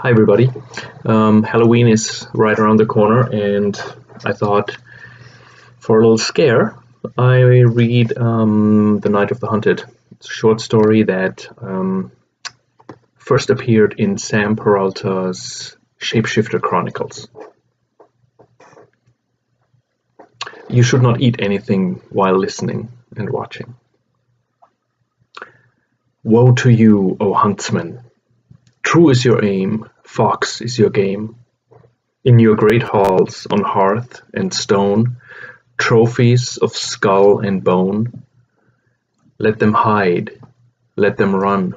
Hi everybody. Halloween is right around the corner, and I thought for a little scare, I read The Night of the Hunted. It's a short story that first appeared in Sam Peralta's Shapeshifter Chronicles. You should not eat anything while listening and watching. Woe to you, O huntsman! True is your aim, fox is your game. In your great halls, on hearth and stone, trophies of skull and bone. Let them hide, let them run.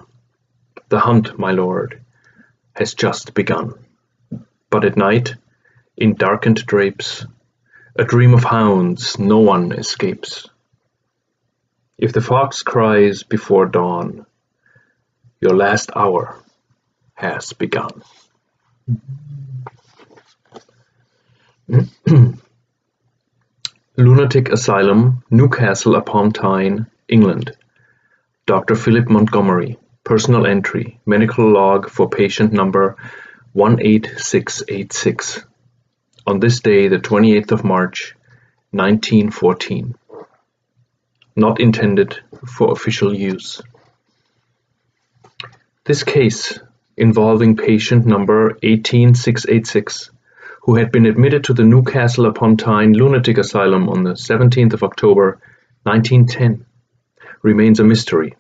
The hunt, my lord, has just begun. But at night, in darkened drapes, a dream of hounds no one escapes. If the fox cries before dawn, your last hour has begun. Lunatic Asylum, Newcastle upon Tyne, England. Dr. Philip Montgomery, personal entry, medical log for patient number 18686. On this day, the 28th of March, 1914. Not intended for official use. This case, involving patient number 18686, who had been admitted to the Newcastle upon Tyne Lunatic Asylum on the 17th of October 1910, remains a mystery.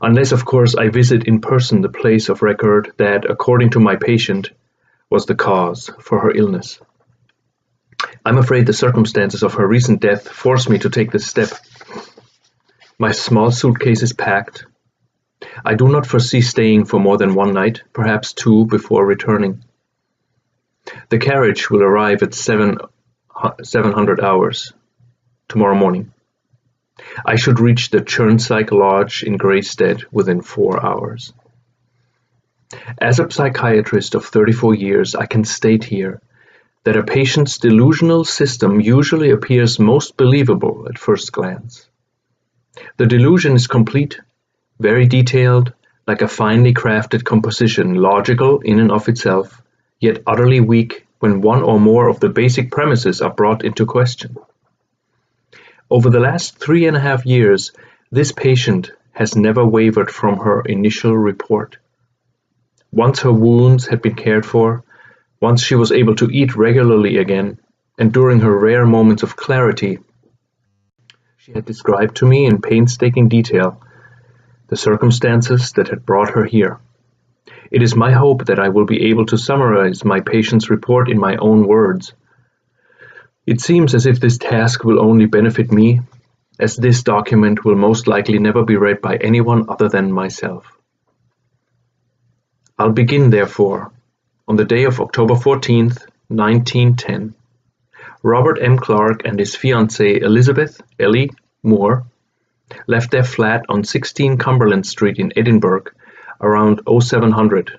Unless, of course, I visit in person the place of record that, according to my patient, was the cause for her illness. I'm afraid the circumstances of her recent death force me to take this step. My small suitcase is packed. I do not foresee staying for more than one night, perhaps two, before returning. The carriage will arrive at 700 hours tomorrow morning. I should reach the Churnsike Lodge in Greystead within 4 hours. As a psychiatrist of 34 years, I can state here that a patient's delusional system usually appears most believable at first glance. The delusion is complete, very detailed, like a finely crafted composition, logical in and of itself, yet utterly weak when one or more of the basic premises are brought into question. Over the last 3.5 years, this patient has never wavered from her initial report. Once her wounds had been cared for, once she was able to eat regularly again, and during her rare moments of clarity, she had described to me in painstaking detail the circumstances that had brought her here. It is my hope that I will be able to summarize my patient's report in my own words. It seems as if this task will only benefit me, as this document will most likely never be read by anyone other than myself. I'll begin, therefore, on the day of October 14th, 1910. Robert M. Clark and his fiancée Elizabeth Ellie Moore left their flat on 16 Cumberland Street in Edinburgh around 0700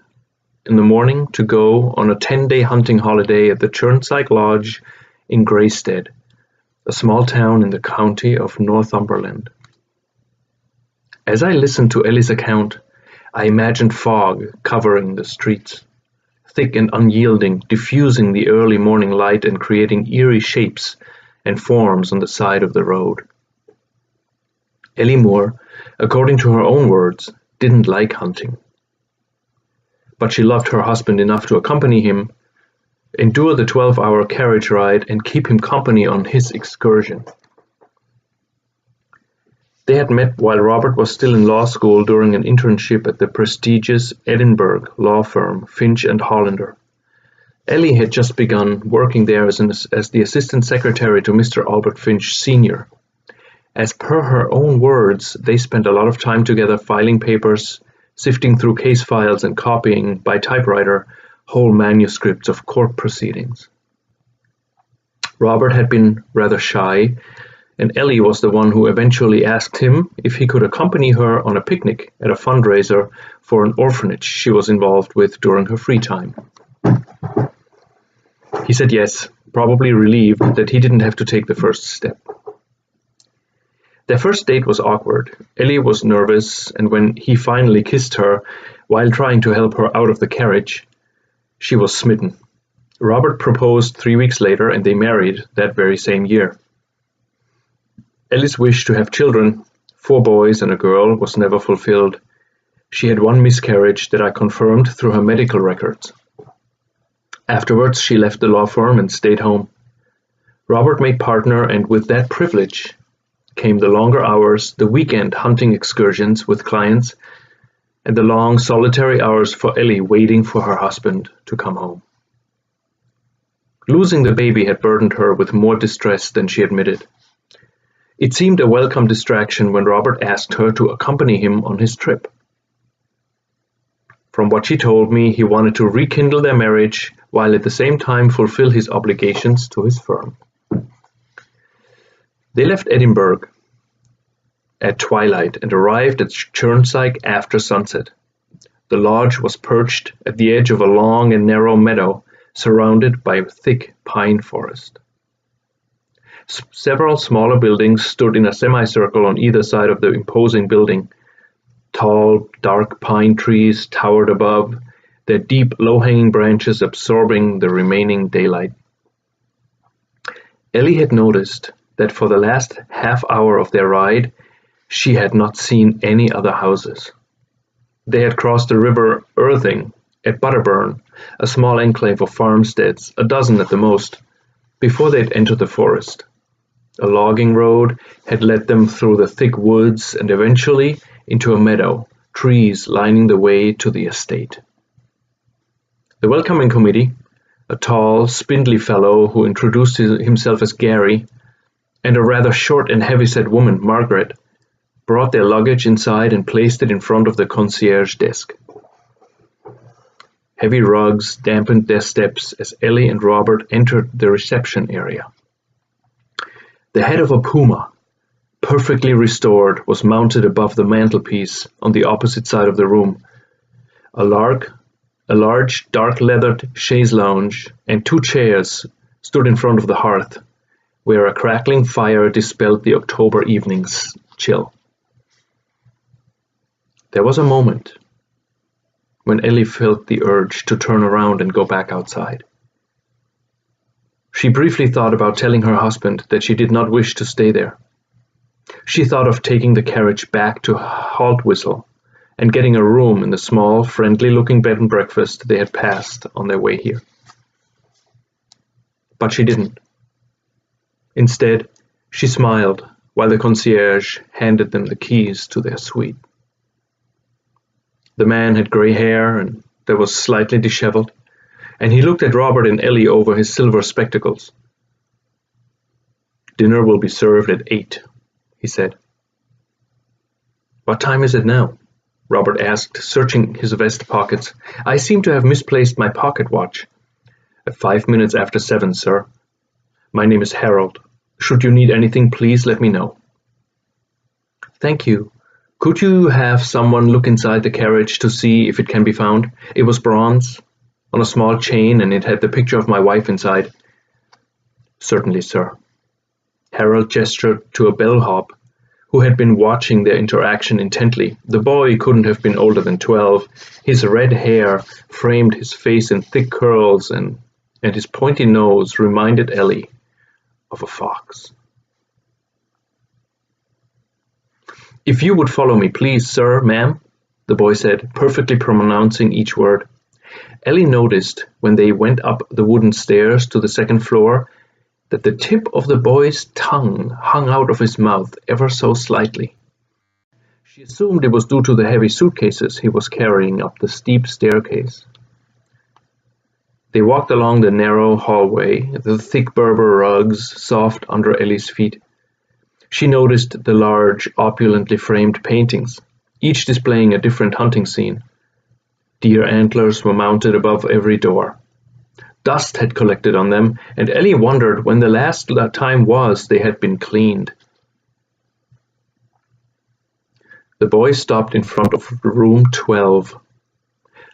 in the morning to go on a 10-day hunting holiday at the Churnsike Lodge in Greystead, a small town in the county of Northumberland. As I listened to Ellie's account, I imagined fog covering the streets, thick and unyielding, diffusing the early morning light and creating eerie shapes and forms on the side of the road. Ellie Moore, according to her own words, didn't like hunting. But she loved her husband enough to accompany him, endure the 12-hour carriage ride, and keep him company on his excursion. They had met while Robert was still in law school during an internship at the prestigious Edinburgh law firm Finch and Hollander. Ellie had just begun working there as the assistant secretary to Mr. Albert Finch Sr. As per her own words, they spent a lot of time together filing papers, sifting through case files and copying, by typewriter, whole manuscripts of court proceedings. Robert had been rather shy, and Ellie was the one who eventually asked him if he could accompany her on a picnic at a fundraiser for an orphanage she was involved with during her free time. He said yes, probably relieved that he didn't have to take the first step. Their first date was awkward. Ellie was nervous, and when he finally kissed her, while trying to help her out of the carriage, She was smitten. Robert proposed 3 weeks later, and they married that very same year. Ellie's wish to have children, 4 boys and a girl, was never fulfilled. She had one miscarriage that I confirmed through her medical records. Afterwards, she left the law firm and stayed home. Robert made partner, and with that privilege came the longer hours, the weekend hunting excursions with clients, and the long solitary hours for Ellie waiting for her husband to come home. Losing the baby had burdened her with more distress than she admitted. It seemed a welcome distraction when Robert asked her to accompany him on his trip. From what she told me, he wanted to rekindle their marriage while at the same time fulfill his obligations to his firm. They left Edinburgh at twilight and arrived at Churnsike after sunset. The lodge was perched at the edge of a long and narrow meadow surrounded by a thick pine forest. Several smaller buildings stood in a semicircle on either side of the imposing building. Tall, dark pine trees towered above, their deep, low-hanging branches absorbing the remaining daylight. Ellie had noticed that for the last half hour of their ride, she had not seen any other houses. They had crossed the river Irthing at Butterburn, a small enclave of farmsteads, a dozen at the most, before they'd entered the forest. A logging road had led them through the thick woods and eventually into a meadow, trees lining the way to the estate. The welcoming committee, a tall, spindly fellow who introduced himself as Gary, and a rather short and heavy-set woman, Margaret, brought their luggage inside and placed it in front of the concierge desk. Heavy rugs dampened their steps as Ellie and Robert entered the reception area. The head of a puma, perfectly restored, was mounted above the mantelpiece on the opposite side of the room. A large dark-leathered chaise lounge and 2 chairs stood in front of the hearth, where a crackling fire dispelled the October evening's chill. There was a moment when Ellie felt the urge to turn around and go back outside. She briefly thought about telling her husband that she did not wish to stay there. She thought of taking the carriage back to Haltwhistle and getting a room in the small, friendly-looking bed and breakfast they had passed on their way here. But she didn't. Instead, she smiled while the concierge handed them the keys to their suite. The man had grey hair and that was slightly disheveled, and he looked at Robert and Ellie over his silver spectacles. "Dinner will be served at 8, he said. "What time is it now?" Robert asked, searching his vest pockets. "I seem to have misplaced my pocket watch." "At 5 minutes after 7, sir. My name is Harold. Should you need anything, please let me know." "Thank you. Could you have someone look inside the carriage to see if it can be found? It was bronze, on a small chain, and it had the picture of my wife inside." "Certainly, sir." Harold gestured to a bellhop who had been watching their interaction intently. The boy couldn't have been older than 12. His red hair framed his face in thick curls, and his pointy nose reminded Ellie of a fox. "If you would follow me, please, sir, ma'am," the boy said, perfectly pronouncing each word. Ellie noticed when they went up the wooden stairs to the second floor that the tip of the boy's tongue hung out of his mouth ever so slightly. She assumed it was due to the heavy suitcases he was carrying up the steep staircase. They walked along the narrow hallway, the thick Berber rugs soft under Ellie's feet. She noticed the large, opulently framed paintings, each displaying a different hunting scene. Deer antlers were mounted above every door. Dust had collected on them, and Ellie wondered when the last time was they had been cleaned. The boy stopped in front of room 12.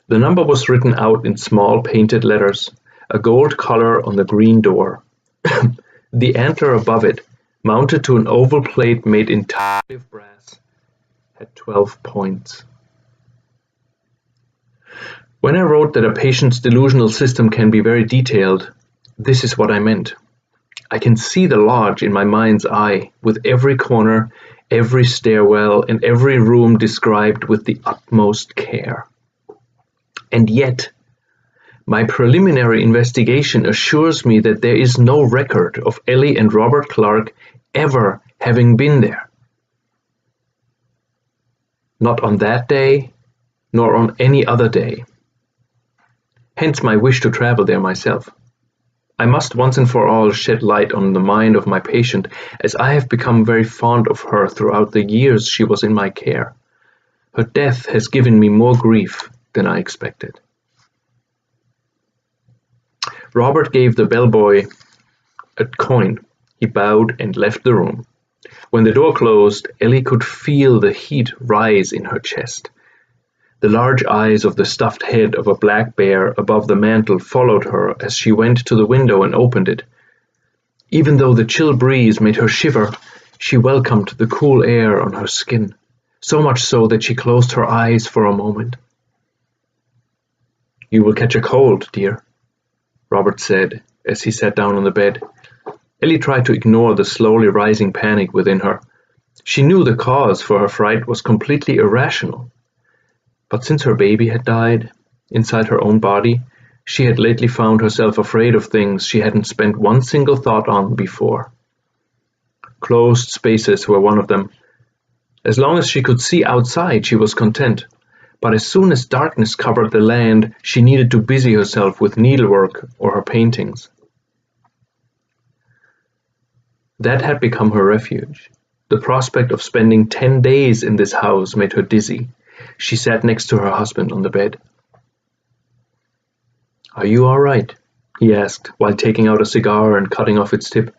The number was written out in small painted letters, a gold color on the green door. The antler above it, mounted to an oval plate made entirely of brass, had 12 points. When I wrote that a patient's delusional system can be very detailed, this is what I meant. I can see the lodge in my mind's eye, with every corner, every stairwell, and every room described with the utmost care. And yet, my preliminary investigation assures me that there is no record of Ellie and Robert Clark ever having been there. Not on that day, nor on any other day. Hence my wish to travel there myself. I must once and for all shed light on the mind of my patient, as I have become very fond of her throughout the years she was in my care. Her death has given me more grief than I expected. Robert gave the bellboy a coin. He bowed and left the room. When the door closed, Ellie could feel the heat rise in her chest. The large eyes of the stuffed head of a black bear above the mantel followed her as she went to the window and opened it. Even though the chill breeze made her shiver, she welcomed the cool air on her skin, so much so that she closed her eyes for a moment. "You will catch a cold, dear," Robert said as he sat down on the bed. Ellie tried to ignore the slowly rising panic within her. She knew the cause for her fright was completely irrational. But since her baby had died inside her own body, she had lately found herself afraid of things she hadn't spent one single thought on before. Closed spaces were one of them. As long as she could see outside, she was content. But as soon as darkness covered the land, she needed to busy herself with needlework or her paintings. That had become her refuge. The prospect of spending 10 days in this house made her dizzy. She sat next to her husband on the bed. "Are you all right?" he asked, while taking out a cigar and cutting off its tip.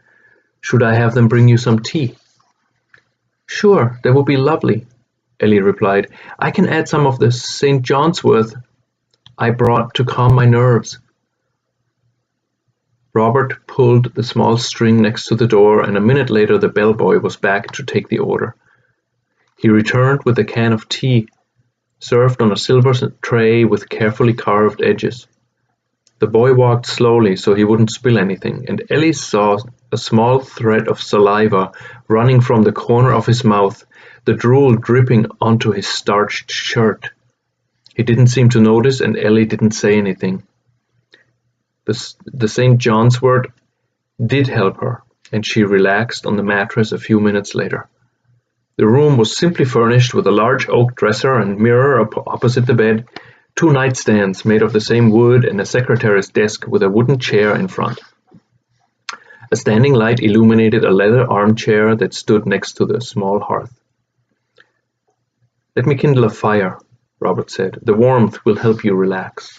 "Should I have them bring you some tea?" "Sure, that would be lovely," Ellie replied. "I can add some of the St. John's wort I brought to calm my nerves." Robert pulled the small string next to the door, and a minute later the bellboy was back to take the order. He returned with a can of tea, served on a silver tray with carefully carved edges. The boy walked slowly so he wouldn't spill anything, and Ellie saw a small thread of saliva running from the corner of his mouth, the drool dripping onto his starched shirt. He didn't seem to notice, and Ellie didn't say anything. The St. John's wort did help her, and she relaxed on the mattress a few minutes later. The room was simply furnished with a large oak dresser and mirror opposite the bed, 2 nightstands made of the same wood, and a secretary's desk with a wooden chair in front. A standing light illuminated a leather armchair that stood next to the small hearth. "Let me kindle a fire," Robert said. "The warmth will help you relax."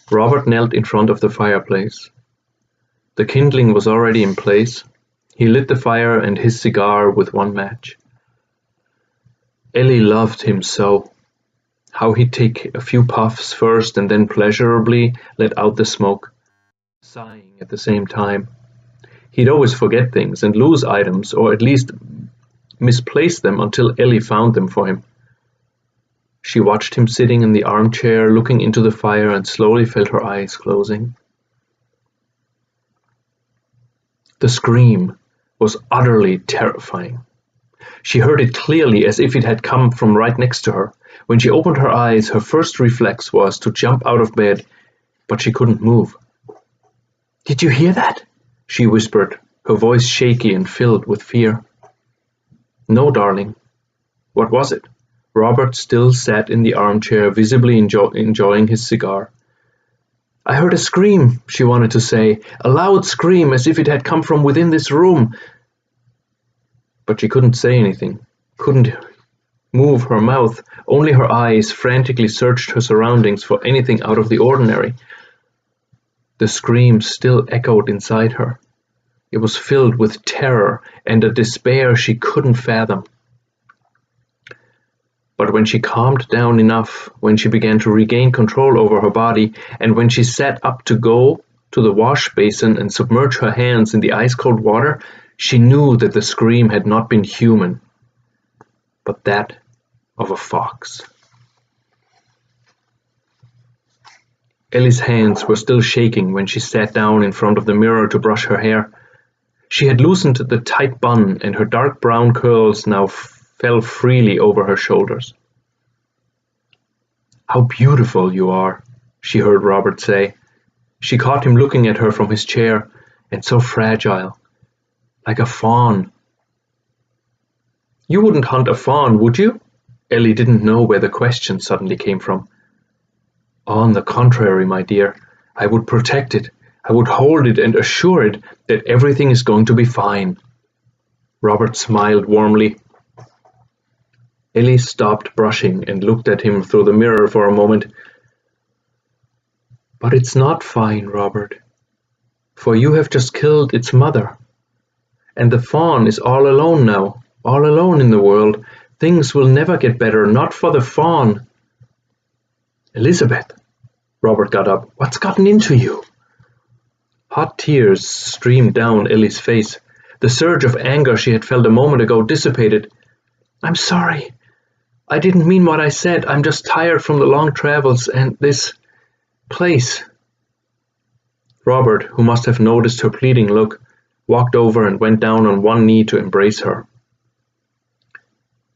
Robert knelt in front of the fireplace. The kindling was already in place. He lit the fire and his cigar with one match. Ellie loved him so. How he'd take a few puffs first and then pleasurably let out the smoke, sighing at the same time. He'd always forget things and lose items, or at least misplace them until Ellie found them for him. She watched him sitting in the armchair, looking into the fire, and slowly felt her eyes closing. The scream was utterly terrifying. She heard it clearly, as if it had come from right next to her. When she opened her eyes, her first reflex was to jump out of bed, but she couldn't move. "Did you hear that?" she whispered, her voice shaky and filled with fear. "No, darling." "What was it?" Robert still sat in the armchair, visibly enjoying his cigar. "I heard a scream," she wanted to say, "a loud scream, as if it had come from within this room." But she couldn't say anything, couldn't move her mouth. Only her eyes frantically searched her surroundings for anything out of the ordinary. The scream still echoed inside her. It was filled with terror and a despair she couldn't fathom. But when she calmed down enough, when she began to regain control over her body, and when she sat up to go to the wash basin and submerge her hands in the ice-cold water, she knew that the scream had not been human, but that of a fox. Ellie's hands were still shaking when she sat down in front of the mirror to brush her hair. She had loosened the tight bun, and her dark brown curls now fell freely over her shoulders. "How beautiful you are," she heard Robert say. She caught him looking at her from his chair, and so fragile, like a fawn. "You wouldn't hunt a fawn, would you?" Ellie didn't know where the question suddenly came from. "On the contrary, my dear, I would protect it. I would hold it and assure it that everything is going to be fine." Robert smiled warmly. Ellie stopped brushing and looked at him through the mirror for a moment. "But it's not fine, Robert, for you have just killed its mother. And the fawn is all alone now, all alone in the world. Things will never get better, not for the fawn." "Elizabeth," Robert got up, "what's gotten into you?" Hot tears streamed down Ellie's face. The surge of anger she had felt a moment ago dissipated. "I'm sorry. I didn't mean what I said. I'm just tired from the long travels and this place." Robert, who must have noticed her pleading look, walked over and went down on one knee to embrace her.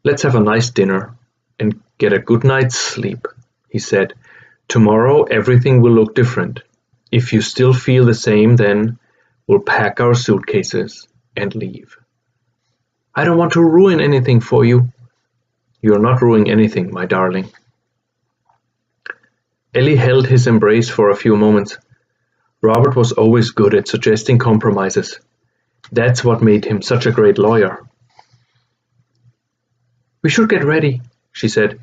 "Let's have a nice dinner and get a good night's sleep," he said. "Tomorrow everything will look different. If you still feel the same, then we'll pack our suitcases and leave." "I don't want to ruin anything for you." "You're not ruining anything, my darling." Ellie held his embrace for a few moments. Robert was always good at suggesting compromises. That's what made him such a great lawyer. "We should get ready," she said.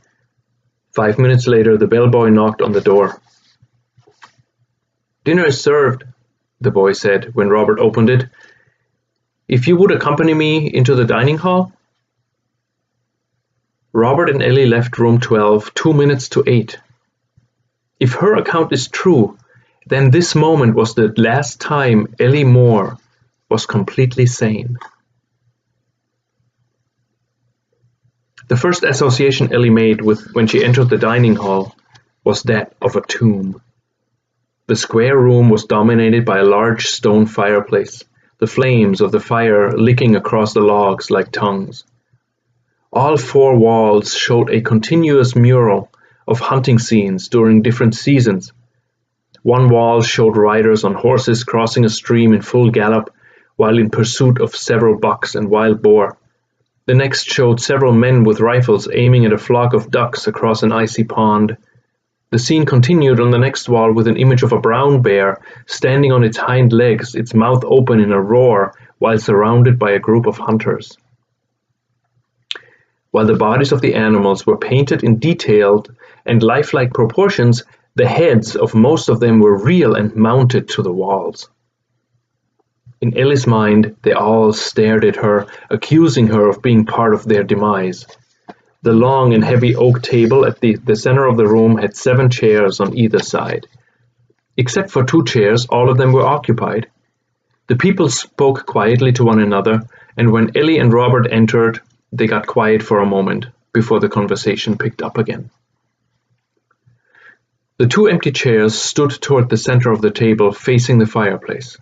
5 minutes later, the bellboy knocked on the door. "Dinner is served," the boy said when Robert opened it. "If you would accompany me into the dining hall?" Robert and Ellie left room 12 2 minutes to 8. If her account is true, then this moment was the last time Ellie Moore was completely sane. The first association Ellie made with when she entered the dining hall was that of a tomb. The square room was dominated by a large stone fireplace, the flames of the fire licking across the logs like tongues. All 4 walls showed a continuous mural of hunting scenes during different seasons. One wall showed riders on horses crossing a stream in full gallop while in pursuit of several bucks and wild boar. The next showed several men with rifles aiming at a flock of ducks across an icy pond. The scene continued on the next wall with an image of a brown bear standing on its hind legs, its mouth open in a roar, while surrounded by a group of hunters. While the bodies of the animals were painted in detailed and lifelike proportions, the heads of most of them were real and mounted to the walls. In Ellie's mind, they all stared at her, accusing her of being part of their demise. The long and heavy oak table at the center of the room had 7 chairs on either side. Except for 2 chairs, all of them were occupied. The people spoke quietly to one another, and when Ellie and Robert entered, they got quiet for a moment before the conversation picked up again. The 2 empty chairs stood toward the center of the table, facing the fireplace.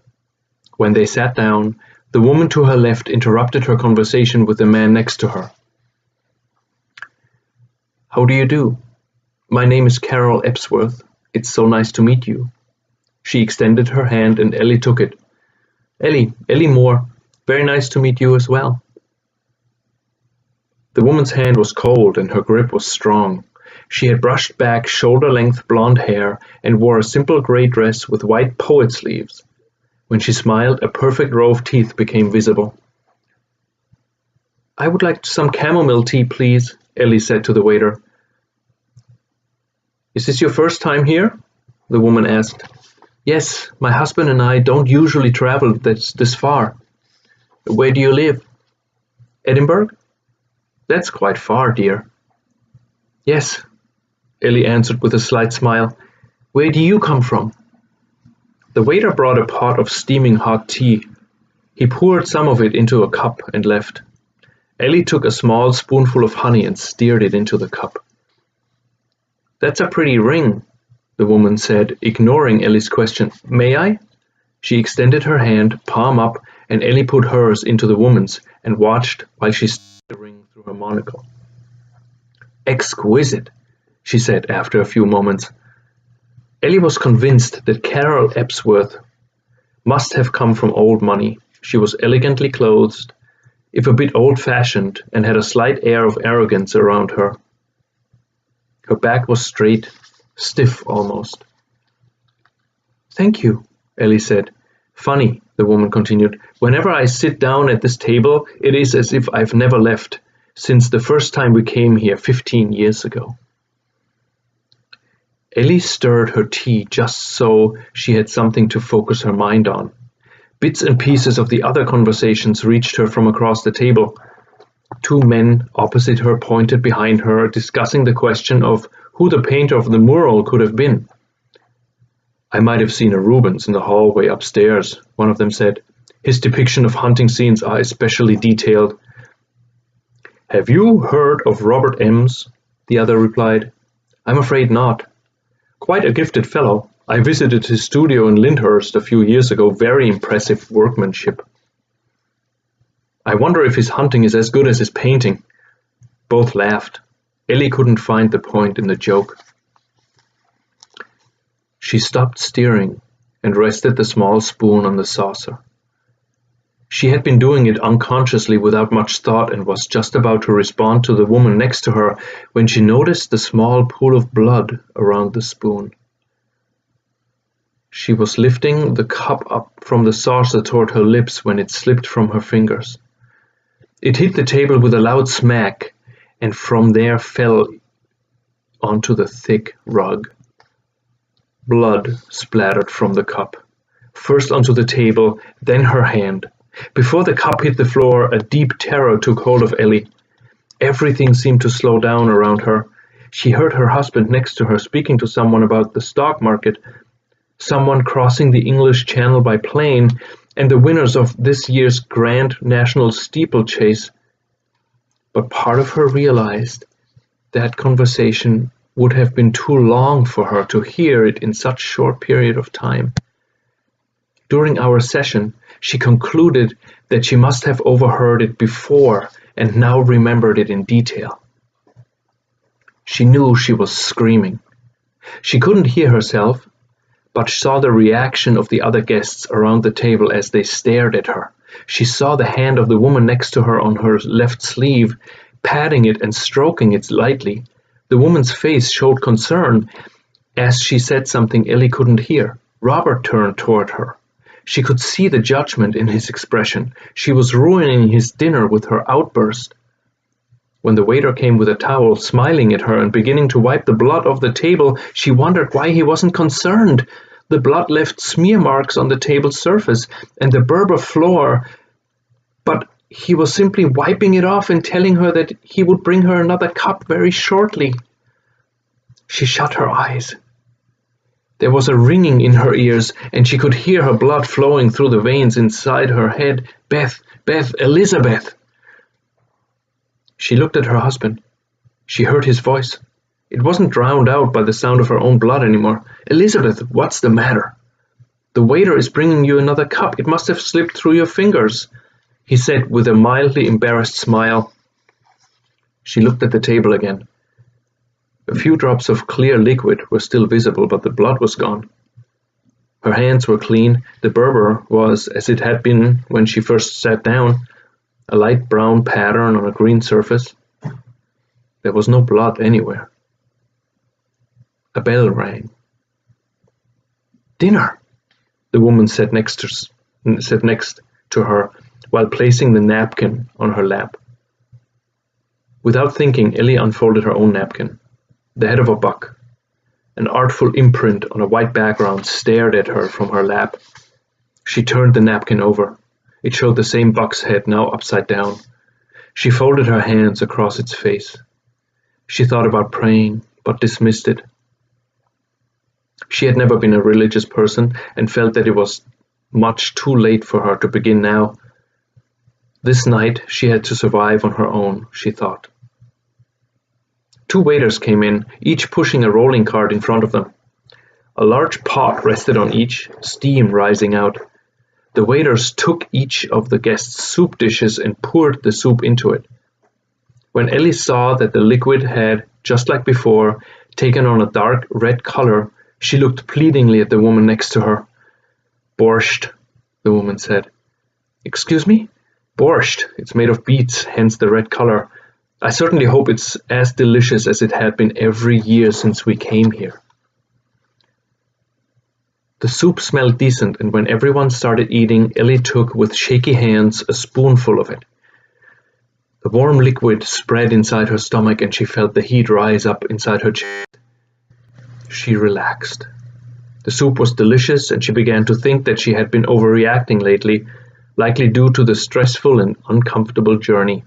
When they sat down, the woman to her left interrupted her conversation with the man next to her. "How do you do? My name is Carol Epsworth. It's so nice to meet you." She extended her hand and Ellie took it. Ellie Moore. Very nice to meet you as well." The woman's hand was cold and her grip was strong. She had brushed back shoulder-length blonde hair and wore a simple gray dress with white poet sleeves. When she smiled, a perfect row of teeth became visible. "I would like some chamomile tea, please," Ellie said to the waiter. "Is this your first time here?" the woman asked. "Yes, my husband and I don't usually travel this far." "Where do you live?" "Edinburgh?" "That's quite far, dear." "Yes," Ellie answered with a slight smile. "Where do you come from?" The waiter brought a pot of steaming hot tea. He poured some of it into a cup and left. Ellie took a small spoonful of honey and stirred it into the cup. "That's a pretty ring," the woman said, ignoring Ellie's question. "May I?" She extended her hand, palm up, and Ellie put hers into the woman's and watched while she stuck the ring through her monocle. "Exquisite," she said after a few moments. Ellie was convinced that Carol Epsworth must have come from old money. She was elegantly clothed, if a bit old-fashioned, and had a slight air of arrogance around her. Her back was straight, stiff almost. "Thank you," Ellie said. "Funny," the woman continued. "Whenever I sit down at this table, it is as if I've never left, since the first time we came here 15 years ago." Ellie stirred her tea just so she had something to focus her mind on. Bits and pieces of the other conversations reached her from across the table. Two men opposite her pointed behind her, discussing the question of who the painter of the mural could have been. "I might have seen a Rubens in the hallway upstairs," one of them said. "His depiction of hunting scenes are especially detailed." "Have you heard of Robert Ems?" the other replied. "I'm afraid not. Quite a gifted fellow. I visited his studio in Lyndhurst a few years ago. Very impressive workmanship." "I wonder if his hunting is as good as his painting." Both laughed. Ellie couldn't find the point in the joke. She stopped stirring and rested the small spoon on the saucer. She had been doing it unconsciously without much thought and was just about to respond to the woman next to her when she noticed the small pool of blood around the spoon. She was lifting the cup up from the saucer toward her lips when it slipped from her fingers. It hit the table with a loud smack and from there fell onto the thick rug. Blood splattered from the cup, first onto the table, then her hand. Before the cup hit the floor, a deep terror took hold of Ellie. Everything seemed to slow down around her. She heard her husband next to her speaking to someone about the stock market, someone crossing the English Channel by plane, and the winners of this year's Grand National Steeplechase. But part of her realized that conversation would have been too long for her to hear it in such a short period of time. During our session, she concluded that she must have overheard it before and now remembered it in detail. She knew she was screaming. She couldn't hear herself, but saw the reaction of the other guests around the table as they stared at her. She saw the hand of the woman next to her on her left sleeve, patting it and stroking it lightly. The woman's face showed concern as she said something Ellie couldn't hear. Robert turned toward her. She could see the judgment in his expression. She was ruining his dinner with her outburst. When the waiter came with a towel, smiling at her and beginning to wipe the blood off the table, she wondered why he wasn't concerned. The blood left smear marks on the table's surface and the Berber floor, but he was simply wiping it off and telling her that he would bring her another cup very shortly. She shut her eyes. There was a ringing in her ears, and she could hear her blood flowing through the veins inside her head. "Beth, Beth, Elizabeth!" She looked at her husband. She heard his voice. It wasn't drowned out by the sound of her own blood anymore. "Elizabeth, what's the matter?" "The waiter is bringing you another cup. It must have slipped through your fingers," he said with a mildly embarrassed smile. She looked at the table again. A few drops of clear liquid were still visible, but the blood was gone. Her hands were clean. The Berber was as it had been when she first sat down, a light brown pattern on a green surface. There was no blood anywhere. A bell rang. "Dinner," the woman said next to her, while placing the napkin on her lap. Without thinking, Ellie unfolded her own napkin. The head of a buck, an artful imprint on a white background, stared at her from her lap. She turned the napkin over. It showed the same buck's head, now upside down. She folded her hands across its face. She thought about praying, but dismissed it. She had never been a religious person and felt that it was much too late for her to begin now. This night she had to survive on her own, she thought. Two waiters came in, each pushing a rolling cart in front of them. A large pot rested on each, steam rising out. The waiters took each of the guests' soup dishes and poured the soup into it. When Ellie saw that the liquid had, just like before, taken on a dark red color, she looked pleadingly at the woman next to her. "Borscht," the woman said. "Excuse me?" "Borscht. It's made of beets, hence the red color. I certainly hope it's as delicious as it had been every year since we came here." The soup smelled decent, and when everyone started eating, Ellie took with shaky hands a spoonful of it. The warm liquid spread inside her stomach, and she felt the heat rise up inside her chest. She relaxed. The soup was delicious, and she began to think that she had been overreacting lately, likely due to the stressful and uncomfortable journey.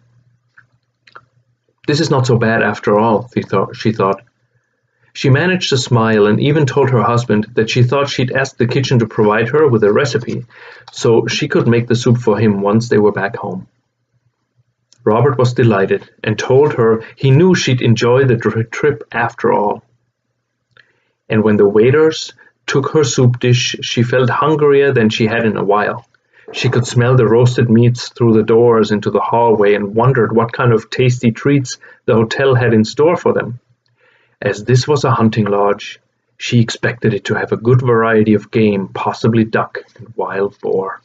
This is not so bad after all, she thought. She managed to smile and even told her husband that she thought she'd ask the kitchen to provide her with a recipe so she could make the soup for him once they were back home. Robert was delighted and told her he knew she'd enjoy the trip after all. And when the waiters took her soup dish, she felt hungrier than she had in a while. She could smell the roasted meats through the doors into the hallway and wondered what kind of tasty treats the hotel had in store for them. As this was a hunting lodge, she expected it to have a good variety of game, possibly duck and wild boar.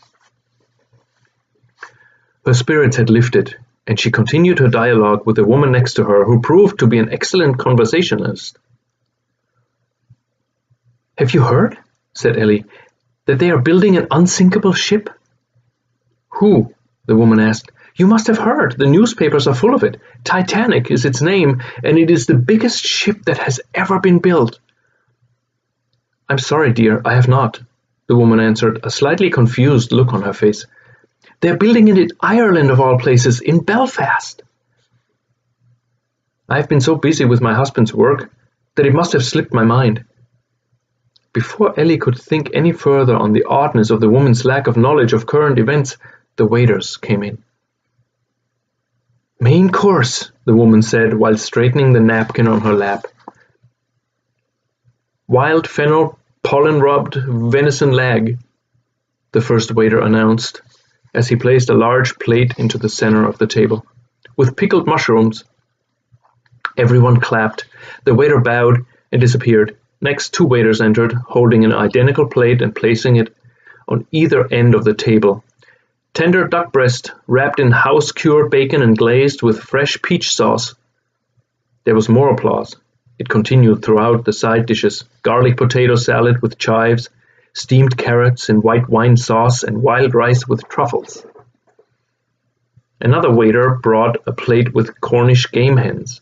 Her spirits had lifted, and she continued her dialogue with the woman next to her, who proved to be an excellent conversationalist. "Have you heard," said Ellie, "that they are building an unsinkable ship?" "Who?" the woman asked. "You must have heard. The newspapers are full of it. Titanic is its name, and it is the biggest ship that has ever been built." "I'm sorry, dear, I have not," the woman answered, a slightly confused look on her face. "They're building it in Ireland, of all places, in Belfast." "I've been so busy with my husband's work that it must have slipped my mind." Before Ellie could think any further on the oddness of the woman's lack of knowledge of current events, the waiters came in. "Main course," the woman said while straightening the napkin on her lap. "Wild fennel, pollen-rubbed venison leg," the first waiter announced, as he placed a large plate into the center of the table, "with pickled mushrooms." Everyone clapped. The waiter bowed and disappeared. Next, two waiters entered, holding an identical plate and placing it on either end of the table. Tender duck breast, wrapped in house-cured bacon and glazed with fresh peach sauce. There was more applause. It continued throughout the side dishes: garlic potato salad with chives, steamed carrots in white wine sauce, and wild rice with truffles. Another waiter brought a plate with Cornish game hens,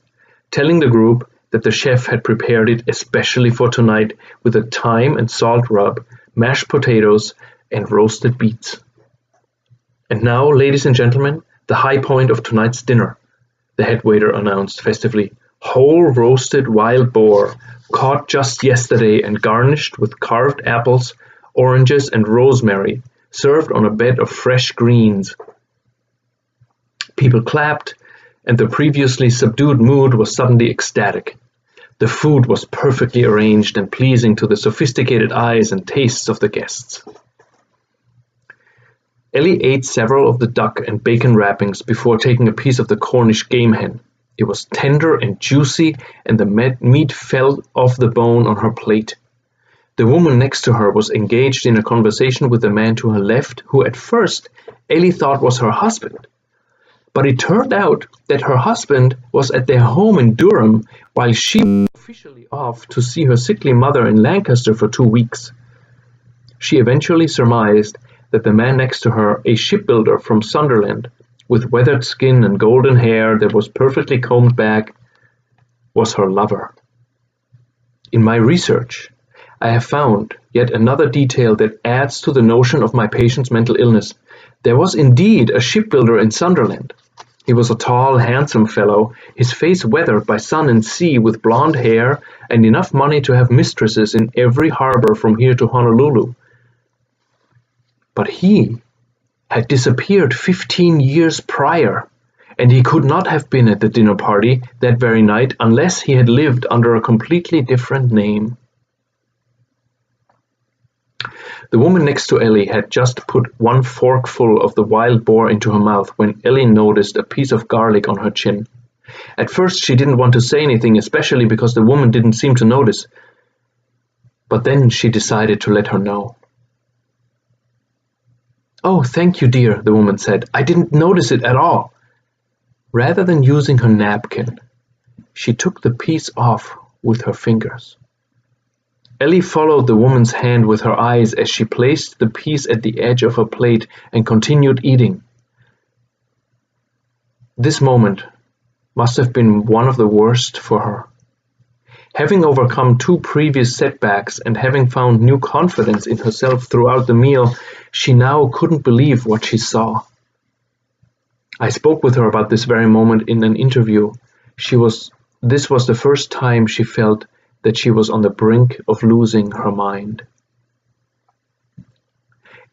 telling the group that the chef had prepared it especially for tonight with a thyme and salt rub, mashed potatoes, and roasted beets. "And now, ladies and gentlemen, the high point of tonight's dinner," the head waiter announced festively. "Whole roasted wild boar, caught just yesterday and garnished with carved apples, oranges, and rosemary, served on a bed of fresh greens." People clapped, and the previously subdued mood was suddenly ecstatic. The food was perfectly arranged and pleasing to the sophisticated eyes and tastes of the guests. Ellie ate several of the duck and bacon wrappings before taking a piece of the Cornish game hen. It was tender and juicy, and the meat fell off the bone on her plate. The woman next to her was engaged in a conversation with the man to her left, who at first Ellie thought was her husband. But it turned out that her husband was at their home in Durham, while she was officially off to see her sickly mother in Lancaster for 2 weeks. She eventually surmised that the man next to her, a shipbuilder from Sunderland, with weathered skin and golden hair that was perfectly combed back, was her lover. In my research, I have found yet another detail that adds to the notion of my patient's mental illness. There was indeed a shipbuilder in Sunderland. He was a tall, handsome fellow, his face weathered by sun and sea, with blonde hair and enough money to have mistresses in every harbor from here to Honolulu. But he had disappeared 15 years prior, and he could not have been at the dinner party that very night unless he had lived under a completely different name. The woman next to Ellie had just put one forkful of the wild boar into her mouth when Ellie noticed a piece of garlic on her chin. At first she didn't want to say anything, especially because the woman didn't seem to notice. But then she decided to let her know. "Oh, thank you, dear," the woman said. "I didn't notice it at all." Rather than using her napkin, she took the piece off with her fingers. Ellie followed the woman's hand with her eyes as she placed the piece at the edge of her plate and continued eating. This moment must have been one of the worst for her. Having overcome 2 previous setbacks and having found new confidence in herself throughout the meal, she now couldn't believe what she saw. I spoke with her about this very moment in an interview. This was the first time she felt that she was on the brink of losing her mind.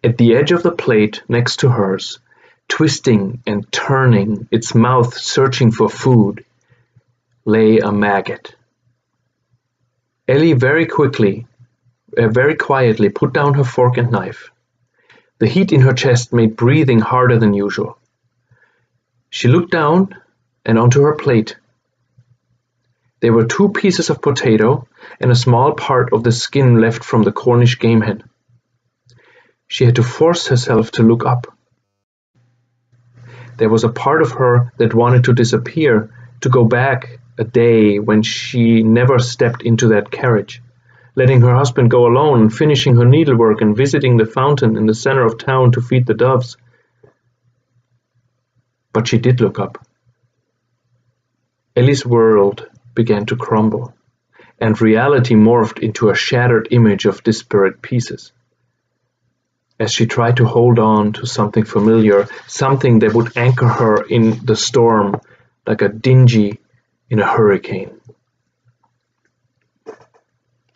At the edge of the plate next to hers, twisting and turning, its mouth searching for food, lay a maggot. Ellie very quietly put down her fork and knife. The heat in her chest made breathing harder than usual. She looked down and onto her plate. There were 2 pieces of potato and a small part of the skin left from the Cornish game hen. She had to force herself to look up. There was a part of her that wanted to disappear, to go back a day when she never stepped into that carriage, letting her husband go alone, finishing her needlework and visiting the fountain in the center of town to feed the doves. But she did look up. Ellie's world began to crumble, and reality morphed into a shattered image of disparate pieces. As she tried to hold on to something familiar, something that would anchor her in the storm like a dinghy in a hurricane.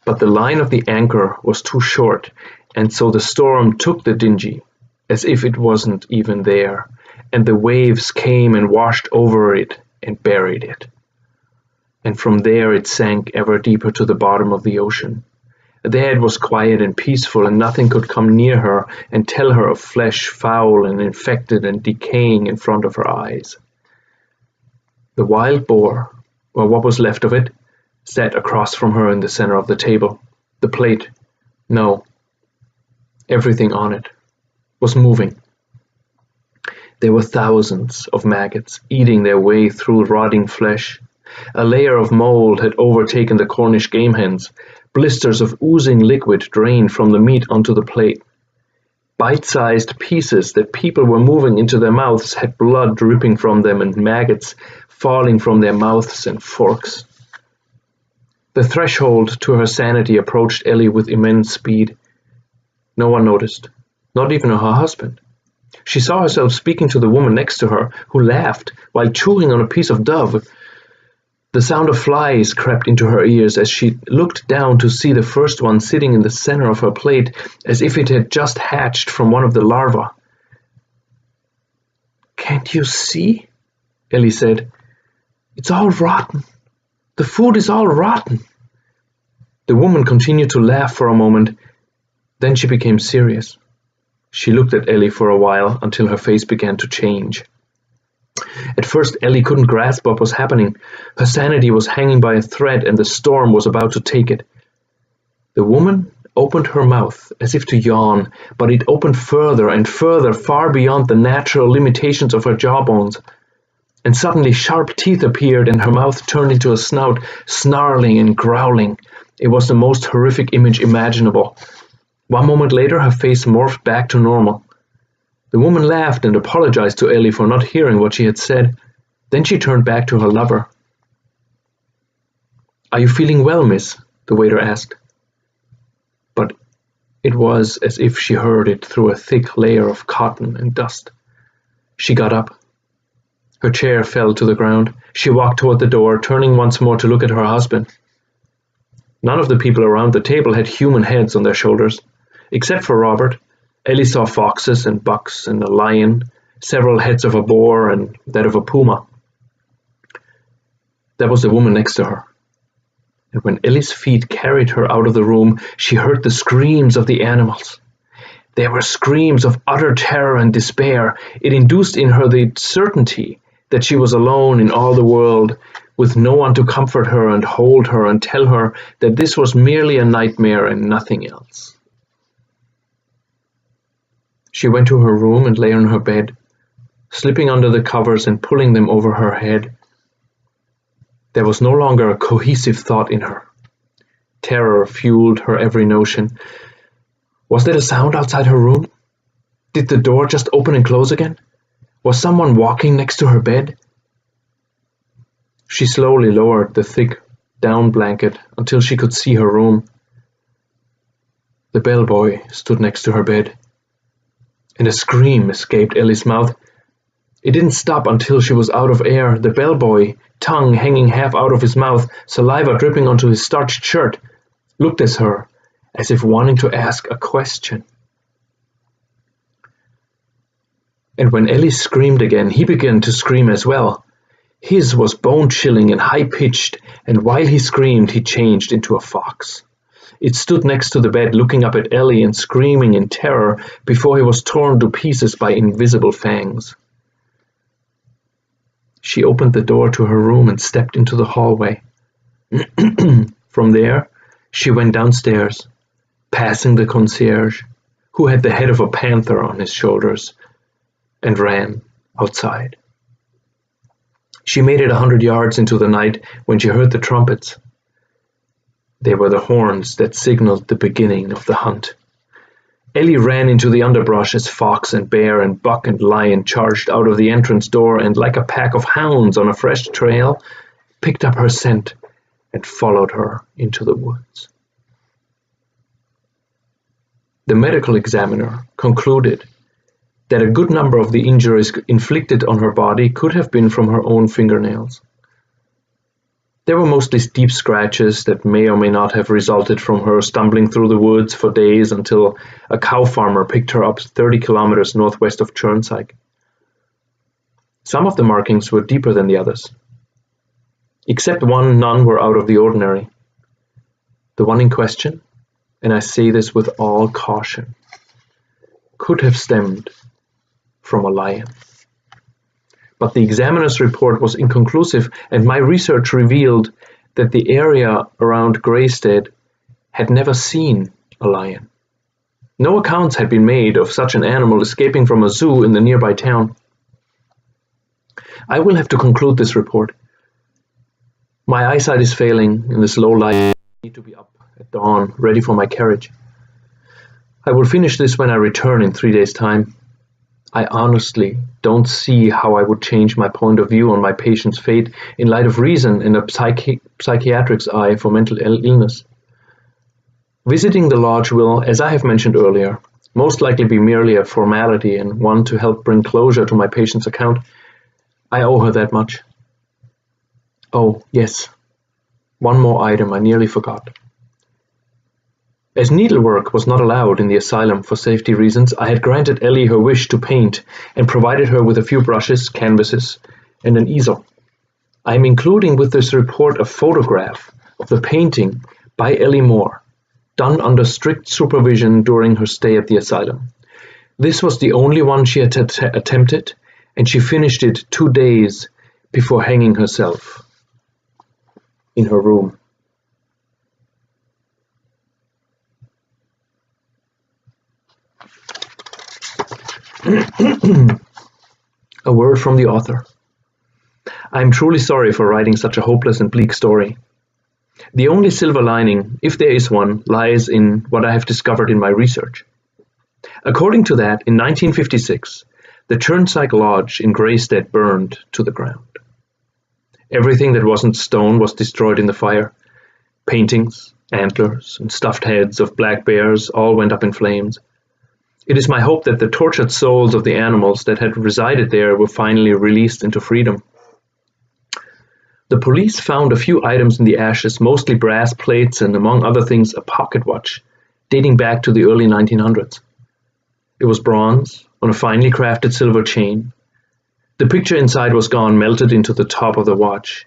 But the line of the anchor was too short, and so the storm took the dinghy, as if it wasn't even there, and the waves came and washed over it and buried it. And from there it sank ever deeper to the bottom of the ocean. There it was quiet and peaceful, and nothing could come near her and tell her of flesh foul and infected and decaying in front of her eyes. The wild boar, or what was left of it, sat across from her in the center of the table. The plate, no, everything on it, was moving. There were thousands of maggots eating their way through rotting flesh. A layer of mold had overtaken the Cornish game hens. Blisters of oozing liquid drained from the meat onto the plate. Bite-sized pieces that people were moving into their mouths had blood dripping from them and maggots falling from their mouths and forks. The threshold to her sanity approached Ellie with immense speed. No one noticed, not even her husband. She saw herself speaking to the woman next to her, who laughed while chewing on a piece of dove. The sound of flies crept into her ears as she looked down to see the first one sitting in the center of her plate, as if it had just hatched from one of the larvae. "Can't you see?" Ellie said. "It's all rotten. The food is all rotten." The woman continued to laugh for a moment, then she became serious. She looked at Ellie for a while until her face began to change. At first, Ellie couldn't grasp what was happening. Her sanity was hanging by a thread, and the storm was about to take it. The woman opened her mouth as if to yawn, but it opened further and further, far beyond the natural limitations of her jawbones. And suddenly sharp teeth appeared, and her mouth turned into a snout, snarling and growling. It was the most horrific image imaginable. One moment later, her face morphed back to normal. The woman laughed and apologized to Ellie for not hearing what she had said. Then she turned back to her lover. "Are you feeling well, miss?" the waiter asked. But it was as if she heard it through a thick layer of cotton and dust. She got up. Her chair fell to the ground. She walked toward the door, turning once more to look at her husband. None of the people around the table had human heads on their shoulders. Except for Robert, Ellie saw foxes and bucks and a lion, several heads of a boar and that of a puma. That was the woman next to her. And when Ellie's feet carried her out of the room, she heard the screams of the animals. They were screams of utter terror and despair. It induced in her the certainty that she was alone in all the world, with no one to comfort her and hold her and tell her that this was merely a nightmare and nothing else. She went to her room and lay on her bed, slipping under the covers and pulling them over her head. There was no longer a cohesive thought in her. Terror fueled her every notion. Was there a sound outside her room? Did the door just open and close again? Was someone walking next to her bed? She slowly lowered the thick down blanket until she could see her room. The bellboy stood next to her bed, and a scream escaped Ellie's mouth. It didn't stop until she was out of air. The bellboy, tongue hanging half out of his mouth, saliva dripping onto his starched shirt, looked at her as if wanting to ask a question. And when Ellie screamed again, he began to scream as well. His was bone-chilling and high-pitched, and while he screamed, he changed into a fox. It stood next to the bed, looking up at Ellie and screaming in terror before he was torn to pieces by invisible fangs. She opened the door to her room and stepped into the hallway. From there, she went downstairs, passing the concierge, who had the head of a panther on his shoulders, and ran outside. She made it 100 yards into the night when she heard the trumpets. They were the horns that signaled the beginning of the hunt. Ellie ran into the underbrush as fox and bear and buck and lion charged out of the entrance door and, like a pack of hounds on a fresh trail, picked up her scent and followed her into the woods. The medical examiner concluded that a good number of the injuries inflicted on her body could have been from her own fingernails. There were mostly deep scratches that may or may not have resulted from her stumbling through the woods for days until a cow farmer picked her up 30 kilometers northwest of Churnsike. Some of the markings were deeper than the others. Except one, none were out of the ordinary. The one in question, and I say this with all caution, could have stemmed from a lion. But the examiner's report was inconclusive, and my research revealed that the area around Greystead had never seen a lion. No accounts had been made of such an animal escaping from a zoo in the nearby town. I will have to conclude this report. My eyesight is failing in this low light. I need to be up at dawn, ready for my carriage. I will finish this when I return in 3 days' time. I honestly don't see how I would change my point of view on my patient's fate in light of reason and a psychiatrist's eye for mental illness. Visiting the lodge will, as I have mentioned earlier, most likely be merely a formality and one to help bring closure to my patient's account. I owe her that much. Oh, yes. One more item I nearly forgot. As needlework was not allowed in the asylum for safety reasons, I had granted Ellie her wish to paint and provided her with a few brushes, canvases, and an easel. I am including with this report a photograph of the painting by Ellie Moore, done under strict supervision during her stay at the asylum. This was the only one she had attempted, and she finished it 2 days before hanging herself in her room. A word from the author. I am truly sorry for writing such a hopeless and bleak story. The only silver lining, if there is one, lies in what I have discovered in my research. According to that, in 1956, the Churnsike Lodge in Greystead burned to the ground. Everything that wasn't stone was destroyed in the fire. Paintings, antlers, and stuffed heads of black bears all went up in flames. It is my hope that the tortured souls of the animals that had resided there were finally released into freedom. The police found a few items in the ashes, mostly brass plates and, among other things, a pocket watch, dating back to the early 1900s. It was bronze, on a finely crafted silver chain. The picture inside was gone, melted into the top of the watch,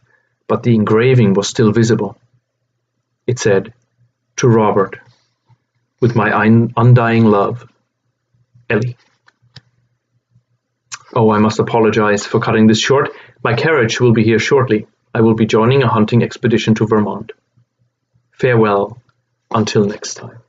but the engraving was still visible. It said, "To Robert, with my undying love, Ellie. Oh, I must apologize for cutting this short. My carriage will be here shortly. I will be joining a hunting expedition to Vermont. Farewell, until next time.